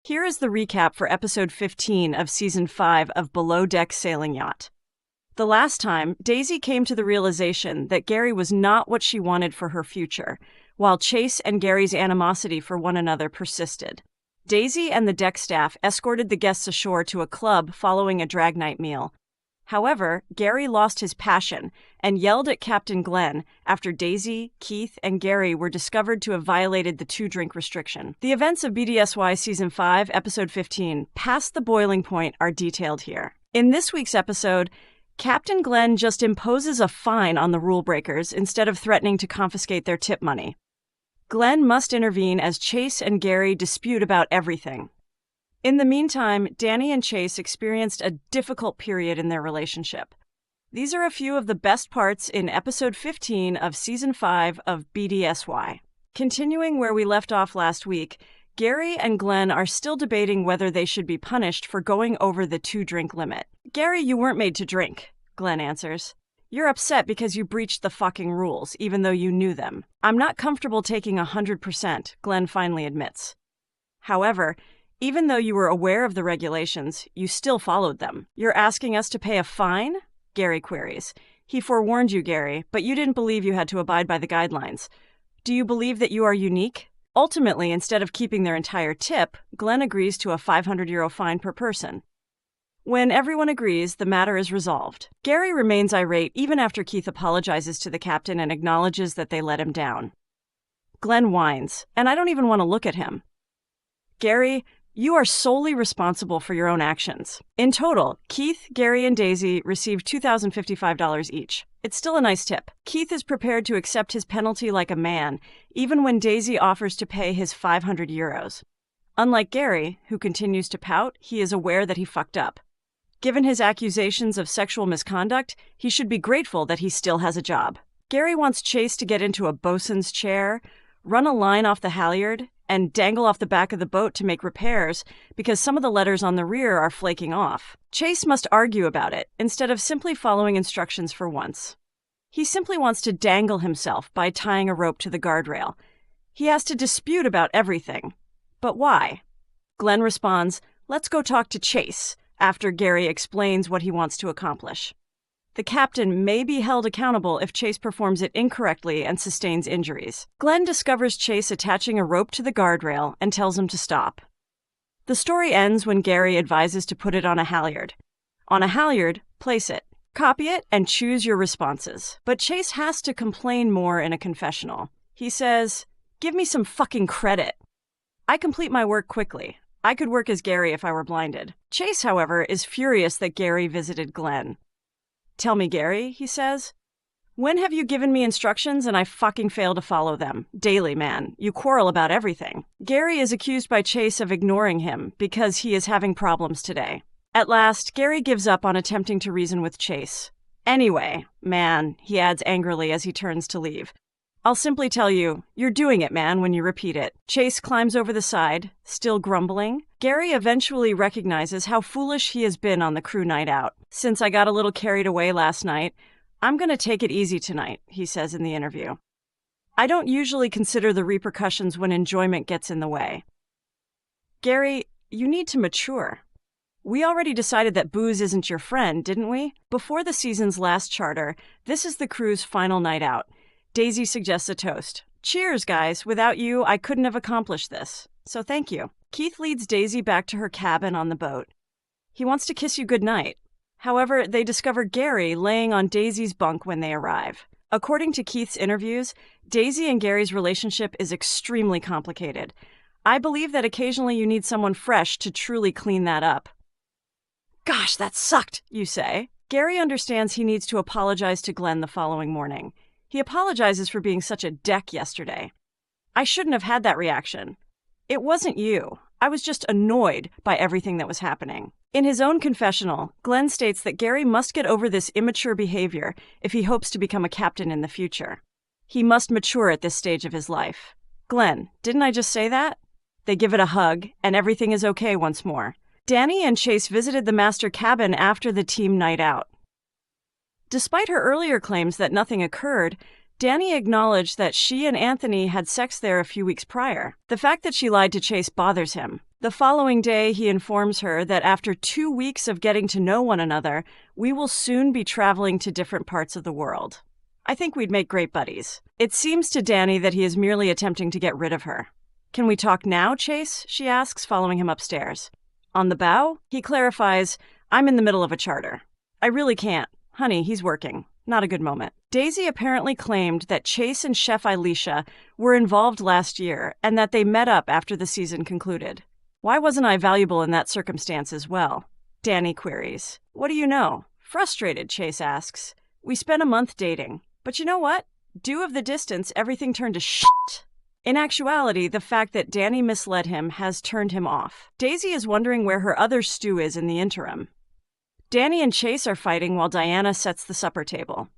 Here is the recap for episode 15 of season 5 of Below Deck Sailing Yacht. The last time, Daisy came to the realization that Gary was not what she wanted for her future, while Chase and Gary's animosity for one another persisted. Daisy and the deck staff escorted the guests ashore to a club following a drag night meal. However, Gary lost his passion and yelled at Captain Glenn after Daisy, Keith, and Gary were discovered to have violated the 2-drink restriction. The events of BDSY Season 5, Episode 15, Past the Boiling Point, are detailed here. In this week's episode, Captain Glenn just imposes a fine on the rule breakers instead of threatening to confiscate their tip money. Glenn must intervene as Chase and Gary dispute about everything. In the meantime, Danny and Chase experienced a difficult period in their relationship. These are a few of the best parts in episode 15 of season 5 of BDSY. Continuing where we left off last week, Gary and Glenn are still debating whether they should be punished for going over the 2-drink limit. "Gary, you weren't made to drink," Glenn answers. "You're upset because you breached the fucking rules, even though you knew them." "I'm not comfortable taking 100%, Glenn finally admits. "However, even though you were aware of the regulations, you still followed them." "You're asking us to pay a fine?" Gary queries. "He forewarned you, Gary, but you didn't believe you had to abide by the guidelines. Do you believe that you are unique?" Ultimately, instead of keeping their entire tip, Glenn agrees to a €500 fine per person. When everyone agrees, the matter is resolved. Gary remains irate even after Keith apologizes to the captain and acknowledges that they let him down. Glenn whines, and I don't even want to look at him. "Gary, you are solely responsible for your own actions." In total, Keith, Gary, and Daisy received $2,055 each. It's still a nice tip. Keith is prepared to accept his penalty like a man, even when Daisy offers to pay his €500. Unlike Gary, who continues to pout, he is aware that he fucked up. Given his accusations of sexual misconduct, he should be grateful that he still has a job. Gary wants Chase to get into a bosun's chair, run a line off the halyard, and dangle off the back of the boat to make repairs because some of the letters on the rear are flaking off. Chase must argue about it instead of simply following instructions for once. He simply wants to dangle himself by tying a rope to the guardrail. He has to dispute about everything. But why? Glenn responds, "Let's go talk to Chase," after Gary explains what he wants to accomplish. The captain may be held accountable if Chase performs it incorrectly and sustains injuries. Glenn discovers Chase attaching a rope to the guardrail and tells him to stop. The story ends when Gary advises to put it on a halyard. On a halyard, place it, copy it, and choose your responses. But Chase has to complain more in a confessional. He says, "Give me some fucking credit. I complete my work quickly. I could work as Gary if I were blinded." Chase, however, is furious that Gary visited Glenn. "Tell me, Gary," he says. "When have you given me instructions and I fucking fail to follow them? Daily, man. You quarrel about everything." Gary is accused by Chase of ignoring him because he is having problems today. At last, Gary gives up on attempting to reason with Chase. "Anyway, man," he adds angrily as he turns to leave. "I'll simply tell you, you're doing it, man, when you repeat it." Chase climbs over the side, still grumbling. Gary eventually recognizes how foolish he has been on the crew night out. "Since I got a little carried away last night, I'm going to take it easy tonight," he says in the interview. "I don't usually consider the repercussions when enjoyment gets in the way." "Gary, you need to mature. We already decided that booze isn't your friend, didn't we? Before the season's last charter, this is the crew's final night out. Daisy suggests a toast. "Cheers, guys. Without you, I couldn't have accomplished this. So thank you." Keith leads Daisy back to her cabin on the boat. He wants to kiss you goodnight. However, they discover Gary laying on Daisy's bunk when they arrive. According to Keith's interviews, Daisy and Gary's relationship is extremely complicated. "I believe that occasionally you need someone fresh to truly clean that up." "Gosh, that sucked," you say. Gary understands he needs to apologize to Glenn the following morning. He apologizes for being such a deck yesterday. "I shouldn't have had that reaction. It wasn't you. I was just annoyed by everything that was happening." In his own confessional, Glenn states that Gary must get over this immature behavior if he hopes to become a captain in the future. He must mature at this stage of his life. "Glenn, didn't I just say that?" They give it a hug, and everything is okay once more. Danny and Chase visited the master cabin after the team night out. Despite her earlier claims that nothing occurred, Danny acknowledged that she and Anthony had sex there a few weeks prior. The fact that she lied to Chase bothers him. The following day, he informs her that after 2 weeks of getting to know one another, we will soon be traveling to different parts of the world. I think we'd make great buddies. It seems to Danny that he is merely attempting to get rid of her. Can we talk now, Chase? She asks, following him upstairs. On the bow, he clarifies, I'm in the middle of a charter. I really can't. Honey, he's working. Not a good moment. Daisy apparently claimed that Chase and Chef Elisha were involved last year and that they met up after the season concluded. Why wasn't I valuable in that circumstance as well? Danny queries. What do you know? Frustrated, Chase asks. We spent a month dating. But you know what? Due of the distance, everything turned to shit. In actuality, the fact that Danny misled him has turned him off. Daisy is wondering where her other stew is in the interim. Danny and Chase are fighting while Diana sets the supper table.